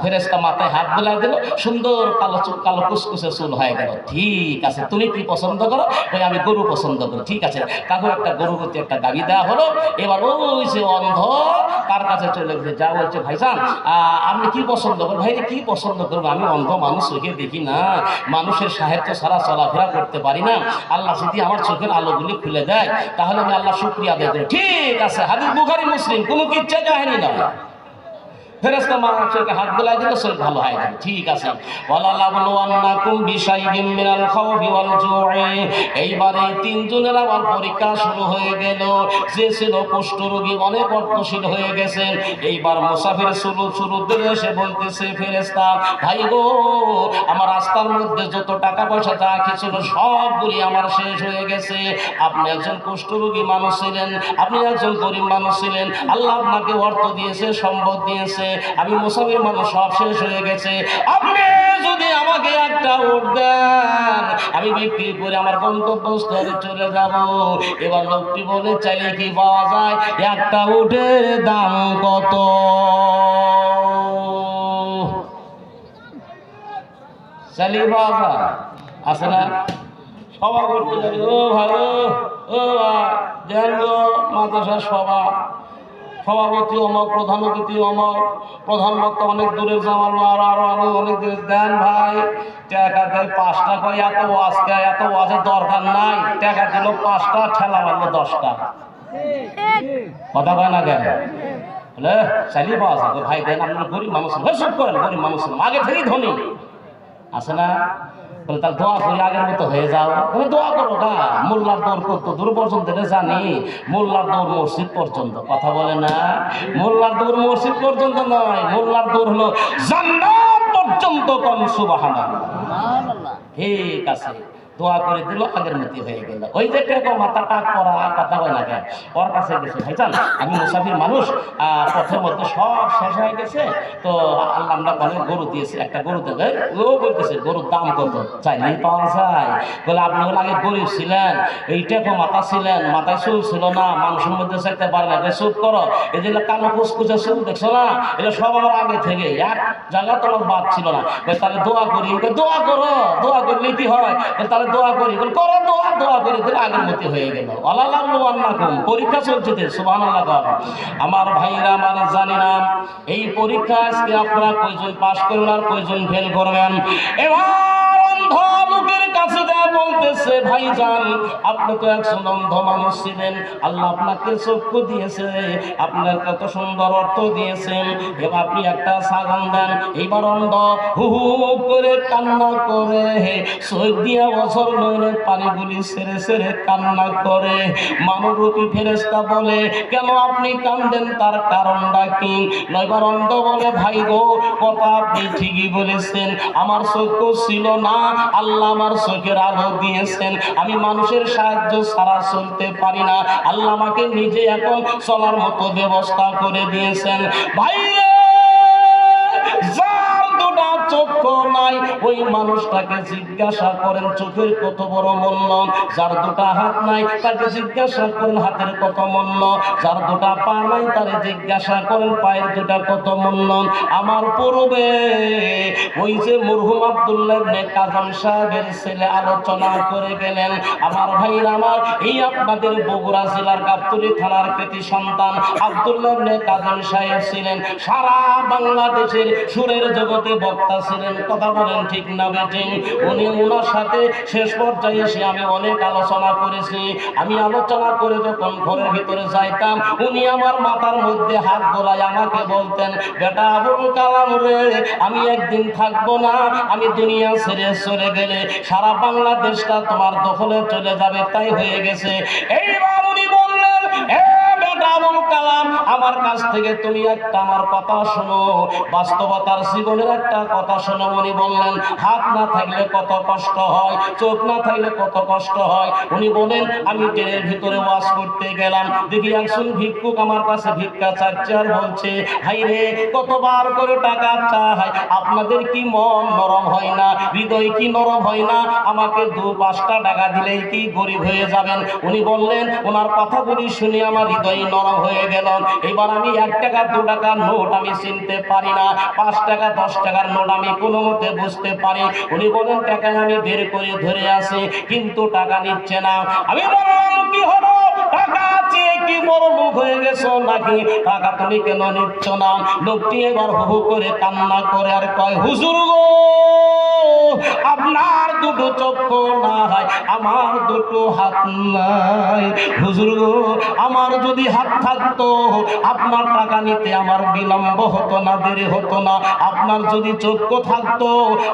ফেরেশতা মাথায় হাত বুলাই দিল, সুন্দর কালো চুল, কালো কুচকুচে চুল হয়ে গেল। ঠিক আছে, তুমি কি পছন্দ করো? ভাই আমি গরু পছন্দ করি। ঠিক আছে, কাকু একটা গরু প্রতি একটা গাবি দেওয়া হলো। এবার ওই যে অন্ধ তার কাছে চলে গেছে, যা বলছে ভাইজান আপনি কি পছন্দ করেন? ভাই কি পছন্দ করবো, আমি অন্ধ মানুষ, চোখে দেখি না, মানুষের সাহায্য ছাড়া চলাফেরা করতে পারি না, আল্লাহ যদি আমার চোখের আলোগুলি খুলে দেয় তাহলে আমি আল্লাহ শুকরিয়া আদায় করি। ঠিক আছে, হাদিস বুখারী মুসলিম, কোনো কিচ্ছা কাহিনী না। ফেরেশতা মানুষকে হাত বুলাই দিল, শরীর ভালো হয়ে গেল। ঠিক আছে, ওয়ালানাবলুওয়ান্নাকুম বিশাইইম মিনাল খাউফি ওয়াল জু'i। এইবারে তিনজনের আবার পরীক্ষা শুরু হয়ে গেল। যে ছিল কুষ্ঠরোগী অনেক অর্থশীল হয়ে গেছেন, এইবার মুসাফির শুরুতে এসে বলতেছে, ফেরেশতা ভাই গো, আমার রাস্তার মধ্যে যত টাকা পয়সা যা কিছু ছিল সবগুলি আমার শেষ হয়ে গেছে। আপনি একজন কুষ্ঠরোগী মানুষ ছিলেন, আপনি একজন গরিব মানুষ ছিলেন, আল্লাহ আপনাকে অর্থ দিয়েছে, সম্পদ দিয়েছে, আমি মুসাফির মানুষ, সব শেষ হয়ে গেছে। আপনি যদি আমাকে একটা উট দেন আমি বিক্রি করে আমার গন্তব্যস্থলে চলে যাব। এবার লোকটি বলে, চাইলে কি পাওয়া যায়? একটা উটের দাম কত? চাইলে পাওয়া যায়? আছে না? সভা করতে যাবে, ও ভাই ও দেন গো, মাদ্রাসার সভা, সভাপতি অমক, প্রধান অতিথি অমক, প্রধান বক্তা অনেক দূরে জামাল, আরো আমি অনেক দূরে দেন ভাই। টাকা দেয় 5 টাকা, এত ওয়াজকে এত ওয়াজের দরকার নাই, টাকা দিল 5টা, ঠেলা মারলো 10টা। কথা কয় না কেন? বলে চালিয়ে পাওয়া যাবে ভাই, দেন আপনার গরিব মানুষ, সব করেন গরিব মানুষ, আগে থেকেই ধনী আছে না? বলে তাহলে দোয়া করি আগের মতো হয়ে যাও। তুমি দোয়া করো না, মোল্লার দৌড় কত দূর পর্যন্ত জানি, মোল্লার দৌড় মসজিদ পর্যন্ত। কথা বলে না? মোল্লার দৌড় মসজিদ পর্যন্ত নয়, মোল্লার দৌড় হলো জান্নাত পর্যন্ত। কোন সুবহানাল্লাহ। ঠিক আছে, দোয়া করে দিল, আগের মতো হয়ে গেল। ওই যে টেকো মাথা টাক করা, কথা হয় না কেন? ওর কাছে গেছে, ভাইজান আমি মুসাফির মানুষ, পথের মধ্যে সব শেষ হয়ে গেছে, তো আল্লাহ আমরা অনেক গরু দিয়েছে, একটা গরু দেবে। ও বলতেছে গরুর দাম কত? চাইলেই পাওয়া যায়? বলে আপনি হলো আগে গরিব ছিলেন, এই টেকো মাথা ছিলেন, মাথায় চুল ছিল না, মানুষের মধ্যে চাইতে পারে না, চুপ করো। এই যে কালো কুচকুচে চুল দেখছো না, এটা সব আমার আগে থেকে, এক জায়গা তোমার বাদ ছিল না। তাহলে দোয়া করি, দোয়া করো, দোয়া করলে কি হয়? তাহলে দোয়া করি, করো দোয়া, দোয়া করে দিলে আগের মতো হয়ে গেল। ওয়ালানাবলুওয়ান্নাকুম, পরীক্ষা চলছে, সুবহানাল্লাহ। আমার ভাইরা, আমার জানি না এই পরীক্ষা আজকে আপনারা কয়জন পাস করবেন আর কয়জন ফেল করবেন। এবার অন্ধ লোকের কাছে দেয়া বলতেছে, ভাইজান আপনি তো একজন অন্ধ মানুষ ছিলেন, আল্লাহ আপনাকে চক্ষু দিয়েছে, আপনার কত সুন্দর অর্থ দিয়েছেন, এবার আপনি একটা ছাগল দেন। এইবার অন্ধ হু হু করে কান্না করে, চোখ দিয়া বছর নইলে পানিগুলি ছেড়ে ছেড়ে কান্না করে। মানবরূপী ফেরেশতা বলে, কেন আপনি কান্দেন, তার কারণটা কি? নয়বার অন্ধ বলে, ভাই গো, কথা আপনি ঠিকই বলেছেন, আমার চক্ষু ছিল না, আল্লাহ আমার চোখের আলো দিয়েছেন, আমি মানুষের সাহায্য ছাড়া চলতে পারি না, আল্লাহ আমাকে নিজে এখন চলার মতো ব্যবস্থা করে দিয়েছেন। ভাই যার দুটা চোখ চক্ষু নাই ওই মানুষটাকে জিজ্ঞাসা করেন চোখের কত বড় মূল্য। যার দুটা হাত নাই তাকে জিজ্ঞাসা করেন হাতের কত মূল্য। যার দুটা পা নাই তারে জিজ্ঞাসা করেন পায়ের দুটা কত মূল্য। আমার পূর্বে ওই যে মরহুম আব্দুল্লাহ ইবনে কাজাম সাহেবের ছেলে আলোচনা করে গেলেন। আমার ভাইরা আমার, এই আপনাদের বগুড়া জেলার গাবতলী থানার কৃতি সন্তান আব্দুল্লাহ ইবনে কাজাম সাহেব ছিলেন সারা বাংলাদেশের সুরের জগতে বক্তা ছিলেন। কথা বলেন ঠিক না বেঠিক? উনি ওনার সাথে শেষ পর্যায়ে এসে আমি অনেক আলোচনা করেছি। আমি আলোচনা করে যখন ঘরের ভিতরে যাইতাম উনি আমার মাথার মধ্যে হাত বোলায় আমাকে বলতেন, বেটা আবুল কালাম রে, আমি একদিন থাকবো না, আমি দুনিয়া ছেড়ে চলে গেলে সারা বাংলাদেশটা তোমার দখলে চলে যাবে, তাই হয়ে গেছে। এইবার উনি বললেন, আবুল কালাম, আমার কাছ থেকে তুমি একটা আমার কথা শোনো, বাস্তবতার জীবনের একটা কথা শোনো। উনি বললেন, হাত না থাকলে কত কষ্ট হয়, চোখ না থাকলে কত কষ্ট হয়। উনি বলেন, আমি ট্রেনের ভিতরে ওয়াজ করতে গেলাম, দেখি একজন ভিক্ষুক আমার কাছে ভিক্ষা চাচ্ছে আর বলছে, হাই রে কতবার করে টাকা চাই, আপনাদের কি মন নরম হয় না, হৃদয় কি নরম হয় না, আমাকে 2-5টা টাকা দিলেই কি গরিব হয়ে যাবেন। উনি বললেন, ওনার কথাগুলি শুনে আমার হৃদয় নরম হয়ে গেল। এবার আমি 1 টাকা 2 টাকার নোট আমি চিনতে পারি না, 5 টাকা 10 টাকার নোট আমি কোনো মতে বুঝতে পারি। উনি বলেন, টাকা আমি বের করে ধরে আসি, কিন্তু টাকা নিচ্ছে না। আমি বললাম, কি হলো, টাকা চেয়ে কি বড় লোক হয়ে গেছো নাকি, টাকা তুমি কেন নিচ্ছ না? লোকটি এবার হু করে কান্না করে আর কয়, হুজুর গো, আপনার দুটো চক্ষু নাই, আমার দুটো হাত নাই। হুজুর গো, আমার যদি হাত থাকতো আপনার টাকা নিতে আমার বিলম্ব হতো না, দেরি হতো না। আপনার যদি চক্ষু থাকতো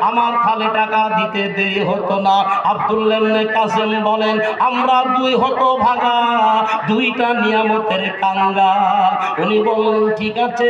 আমার তাহলে টাকা দিতে দেরি হতো না। আব্দুল্লাহ ইবনে কাসেম বলেন, আমরা 2 হতভাগা, 2টা নিয়ামতের কাঙ্গাল। উনি বললেন, ঠিক আছে,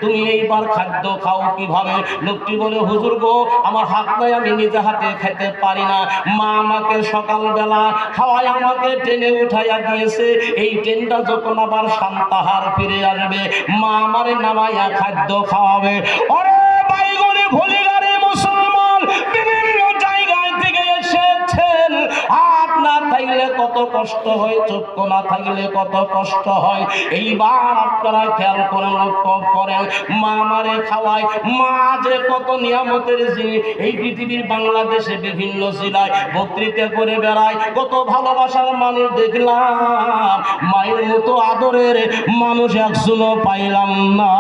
তুমি এইবার খাদ্য খাও কিভাবে? লোকটি বলে, হুজুর গো, আমার হাত নাই, আমি নিজে হাতে খেতে পারি না। মা আমাকে সকালবেলা খাওয়ায় আমাকে টেনে উঠাইয়া দিয়েছে, এই ট্রেনটা যখন আবার সান্তাহার ফিরে আসবে মা আমারে নামাইয়া খাদ্য খাওয়াবে। ওরে বাইগরে ভুলিগারে মুসলমান, বিভিন্ন জায়গায় থেকে এসেছেন, হাত না থাকলে কত কষ্ট হয়, চক্ষু না থাকলে কত কষ্ট হয়। এইবার আপনারা খেয়াল করেন, করেন মা আমারে খাওয়ায়, মা যে কত নিয়ামতের জিনিস। এই পৃথিবীর বাংলাদেশে বিভিন্ন জেলায় বক্তৃতা করে বেড়ায়, কত ভালোবাসার মানুষ দেখলাম, মায়ের মতো আদরের মানুষ একজনও পাইলাম না।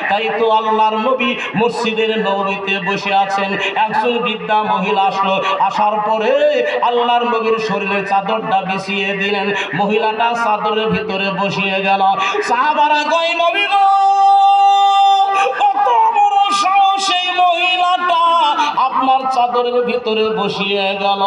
তাই তো আল্লাহর নবী মসজিদের নববীতে বসে আছেন, একজন বৃদ্ধা মহিলা আসলো, আসার পরে আল্লাহর নবীর শরীরে চাদরটা বিছিয়ে দিলেন, মহিলাটা চাদরের ভিতরে বসিয়ে গেল। সাহাবারা কয়, নবী গো, কত বড় সাহস এই মহিলাটা আপনার চাদরের ভিতরে বসিয়ে গেল।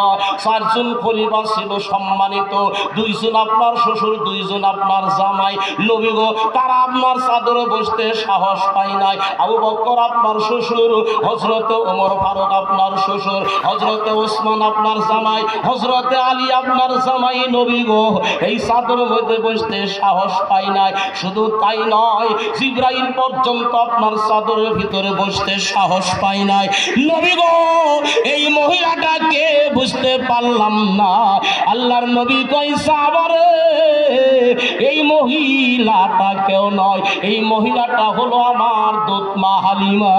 4 জন খলিফা ছিল সম্মানিত, 2 জন আপনার শ্বশুর, 2 জন আপনার জামাই। নবী গো, তারা আপনার চাদরে বসতে সাহস পায় নাই। আবু বকর আপনার শ্বশুর, হযরতে ওমর ফারুক আপনার শ্বশুর, হযরতে ওসমান আপনার জামাই, হযরতে আলী আপনার জামাই। নবী গো, এই চাদরের মধ্যে বসতে সাহস পায় নাই। শুধু তাই নয়, জিবরাইল পর্যন্ত আপনার চাদরের ভিতরে বসতে সাহস পায় নাই। নবী গো, এই মহিলাটাকে বুঝতে পারলাম না। আল্লাহর নবী কয়, সাহাবারে, এই মহিলাটা কেউ নয়, এই মহিলাটা হলো আমার দুধ মা হালিমা।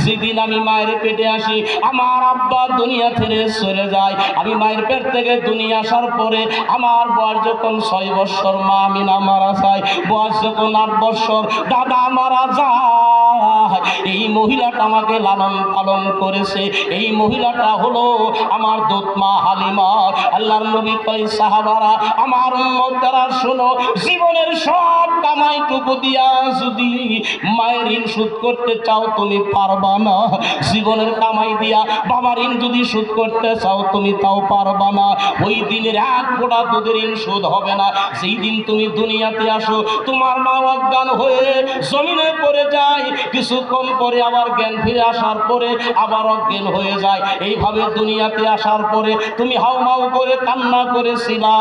যেদিন আমি মায়ের পেটে আসি, আমার আব্বা দুনিয়া ছেড়ে চলে যায়, আমি মায়ের পেট থেকে দুনিয়া আসার পরে আমার বয়স যখন 6 বছর, মা আমিনা মারা যায়, বয়স যখন 8 বছর, দাদা মারা যায়। এই মহিলাটা আমাকে লালন পালন করেছে, এই মহিলাটা হলো আমার দুধ মা হালিমা। আল্লাহর নবী কয়, সাহাবারা, আমার উম্মতেরা শোনো, জীবনের সব কামাইটুকু দিয়া যদি মায়ের ঋণ শোধ করতে চাও তুমি পারবা না। জীবনের কামাই দিয়া বাবার ঋণ যদি শোধ করতে চাও তুমি তাও পারবা না। ওই দিনের 1 ফোঁটা দুধের ঋণ শোধ হবে না। যেই দিন তুমি দুনিয়াতে আসো, তোমার মা অজ্ঞান হয়ে জমিনে পড়ে যায়, কিছুক্ষণ পরে আবার জ্ঞান ফিরে আসার পরে আবার অজ্ঞান হয়ে যায়। এইভাবে দুনিয়াতে আসার পরে তুমি হাউমাউ করে কান্না করেছিলা,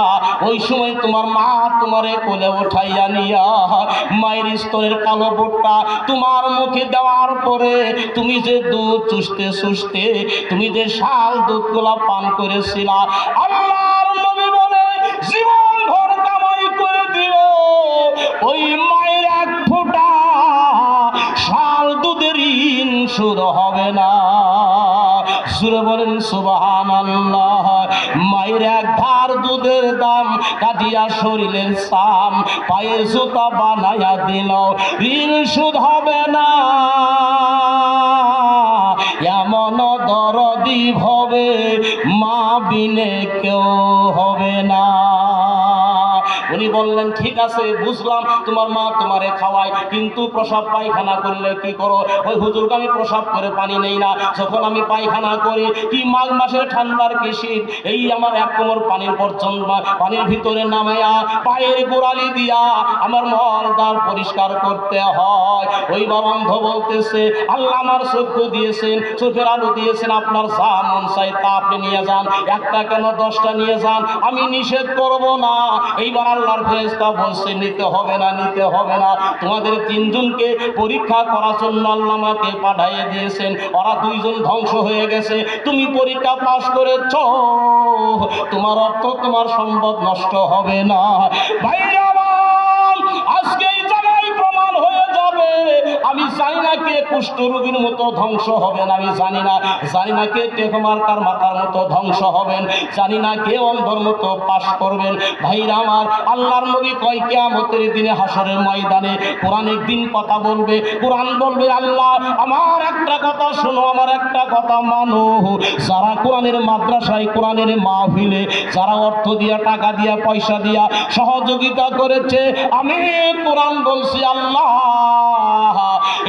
ওই সময় তোমার মা তোমারে কোলে উঠাইয়া নিয়া মায়ের স্তনের কালো বোটটা তোমার মুখে দেওয়ার পরে তুমি যে দুধ চুষতে চুষতে তুমি যে শাল দুধগুলা পান করেছিলা, আল্লাহর নবী বলে জীবন ভর কামাই করে দিল ওই মায়ের এক ফোঁটা শাল দুধের ঋণ শোধ হবে না। সুরে বলেন সুবহানাল্লাহ। মায়ের এক ধার দুধের দাম কাটিয়া শরীরের সাম পায়ে জুতা বানাইয়া দিল, ঋণ শোধ হবে না। এমন দরদি হবে মা বিনে কেউ হবে না। উনি বললেন ঠিক আছে বুঝলাম, তোমার মা তোমারে খাওয়ায়, কিন্তু প্রসাব পায়খানা করলে কি করো? ওই হুজুরকে আমি প্রসাব করে পানি নেই না, যখন আমি পায়খানা করি কি মাঘ মাসের ঠান্ডার কি শীত, এই আমার এক কোমর পানির পর্যন্ত পানির ভিতরে নামাইয়া পায়ের গোড়ালি দিয়া আমার মলদার পরিষ্কার করতে হয়। ওই বাবন্ধ বলতেছে আল্লাহ আমার চক্ষু দিয়েছেন, চোখের আলো দিয়েছেন, আপনার যা মন চাই তা আপনি নিয়ে যান, একটা কেন 10টা নিয়ে যান, আমি নিষেধ করব না। এইবার আল্লাহর ফেরেশতা বলছে নিতে হবে না, নিতে হবে না। তোমাদের 3 জনকে পরীক্ষা করার জন্য আল্লাহ আমাকে পাঠিয়ে দিয়েছেন, ওরা 2 জন ধ্বংস হয়ে গেছে, তুমি পরীক্ষা পাস করেছ, তোমার অর্থ তোমার সম্পদ নষ্ট হবে না। ভাইরা আমার, আজকে এই জায়গায় প্রমাণ হয়ে যাবে আমি জানি না কে কুষ্ঠ রোগীর মতো ধ্বংস হবেন, আমি জানি না, জানি না কে টেকমার্কার মাথার মতো ধ্বংস হবেন, জানি না কে অন্ধর মতো পাশ করবেন। ভাইরা আমার, আল্লাহর নবী কয় কিয়ামতের দিনে হাসরের ময়দানে কোরআন একদিন কথা বলবে, কোরআন বলবে আল্লাহ আমার একটা কথা শোনো, আমার একটা কথা মানো। যারা কোরআনের মাদ্রাসায় কোরআনের মাহফিলে যারা অর্থ দিয়া টাকা দিয়া পয়সা দিয়া সহযোগিতা করেছে, আমি কোরআন বলছি আল্লাহ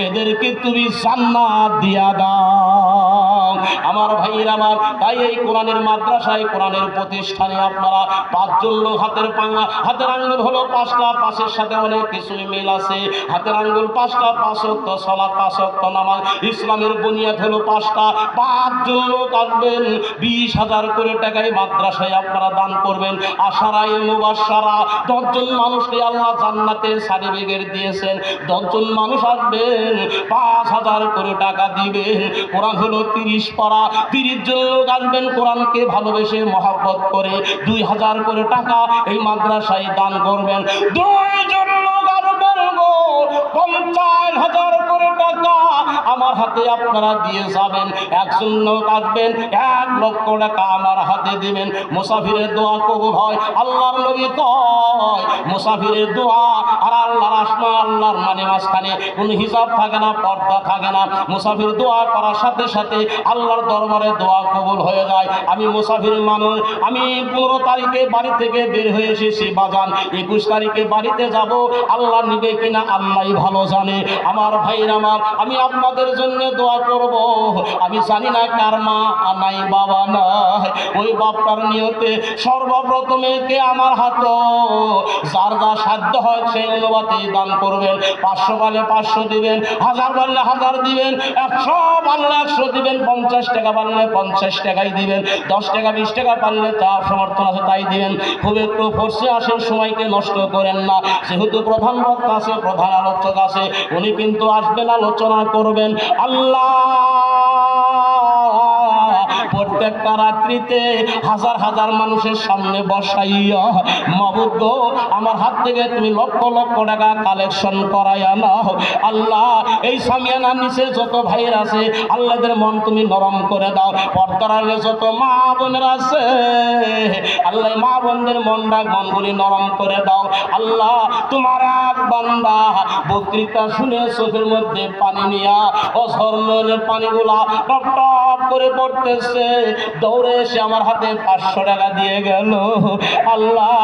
এদেরকে তুমি জান্নাত দিয়া দাও। আমার ভাইয়েরা আমার, তাই এই কোরআনের মাদ্রাসায় কোরআনের প্রতিষ্ঠানে আপনারা 5 জন লোক হাতের পাঙ্গা, হাতের আঙ্গুল হলো 5টা, 5-এর সাথে অনেক কিছুই মিল আছে। হাতের আঙ্গুল 5টা, 5 ওয়াক্ত সালাত, 5 ওয়াক্ত নামাজ, ইসলামের বুনিয়াদ হলো 5টা। 5 জন লোক আসবেন, 20,000 করে টাকায় মাদ্রাসায় আপনারা দান করবেন। আশারায়ে মুবাশশারা 10 জন মানুষকে আল্লাহ জান্নাতের সার্টিফিকেট দিয়েছেন। 10 জন মানুষ আসবেন, 5,000 করে টাকা দিবেন। কোরআন হলো 30 পারা, 30 জন লোক আসবেন কোরআনকে ভালোবেসে মহব্বত করে 2,000 করে টাকা এই মাদ্রাসায় দান করবেন। 2 জন লোক আসবেন গো, 50,000 করে টাকা আমার হাতে আপনারা দিয়ে যাবেন। 1 জন লোক আসবেন, 1 লক্ষ টাকা আমার হাতে দিবেন। মুসাফিরের দোয়া কবুল হয়। আল্লাহর নবী কয় মুসাফিরের দোয়া আর আল্লাহর আসমা আল্লাহর মানে মাঝখানে কোনো হিসাব থাকে না, পর্দা থাকে না। মুসাফির দোয়া করার সাথে সাথে আল্লাহর দরবারে দোয়া কবুল হয়ে যায়। আমি মুসাফির মানুষ, আমি 15 তারিখে বাড়ি থেকে বের হয়ে এসেছি বাজান, 21 তারিখে বাড়িতে যাব, আল্লাহ নিবে কিনা আল্লাহই ভালো জানে। আমার ভাইরা আমার, আমি আপনাদের জন্য দোয়া করব। আমি জানি না কার মা নাই বাবা নাই, ওই বাপটার নিয়তে সর্বপ্রথমে কে আমার হাত যার যা সাধ্য হয় সেই অনুপাতে দান করবেন। 500 পারলে 500 দিবেন, 1000 পারলে 1000 দিবেন, 100 পারলে 100 দিবেন, 50 টাকা পারলে 50 টাকাই দিবেন, 10 টাকা 20 টাকা পারলে তার সমর্থন আছে তাই দিবেন। খুব একটু ফোর্সে আসেন, সময়কে নষ্ট করেন না। যেহেতু প্রধান বক্তা আছে, প্রধান আলোচক আছে, উনি কিন্তু আসবেন, আলোচনা করবেন। আল্লাহ প্রত্যেকটা রাত্রিতে 1000 মানুষের সামনে বসাইয়া মাবুদ গো আমার হাত থেকে তুমি লক্ষ লক্ষ টাকা কালেকশন করাইয়া নাও। আল্লাহ এই সামিয়ানার নিচে যত ভাইয়ের আছে আল্লাহদের মন তুমি নরম করে দাও। পর্দার আড়ালে যত মা বোনের আছে আল্লাহ মা বোনদের মনগুলি নরম করে দাও। আল্লাহ তোমার এক বান্দা বক্তৃতা শুনে চোখের মধ্যে পানি নিয়া ও ঝরনের পানিগুলা টপ টপ করে পড়তেছে, দৌড়ে এসে আমার হাতে 500 টাকা দিয়ে গেল। আল্লাহ